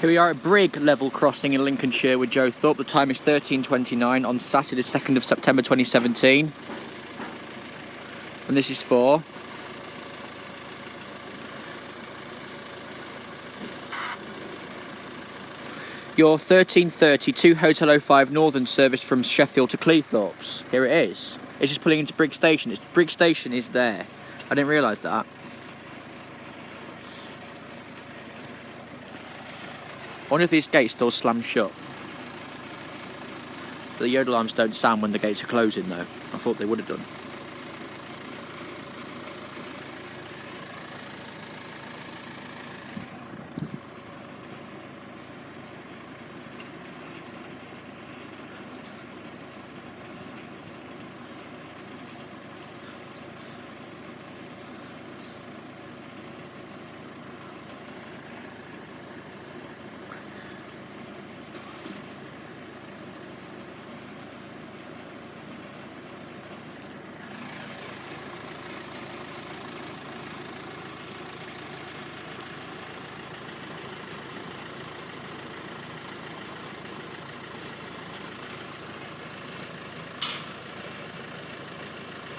Here we are at Brigg level crossing in Lincolnshire with Joe Thorpe. The time is 13:29 on Saturday, 2nd of September 2017. And this is for your 13:32 Hotel 05 Northern service from Sheffield to Cleethorpes. Here it is. It's just pulling into Brigg Station. Brigg Station is there. I didn't realise that. I wonder if these gates still slam shut. The yodel alarms don't sound when the gates are closing though. I thought they would have done.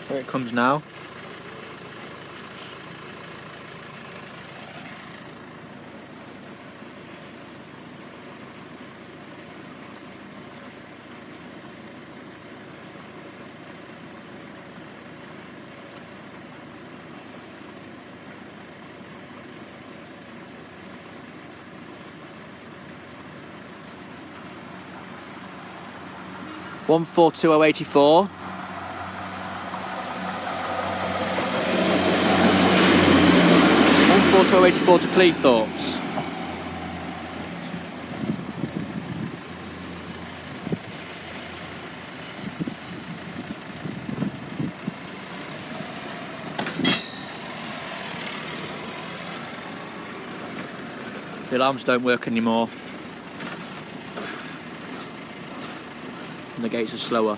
Here it comes now. One 42084. 42084 to Cleethorpes. The alarms don't work anymore. And the gates are slower.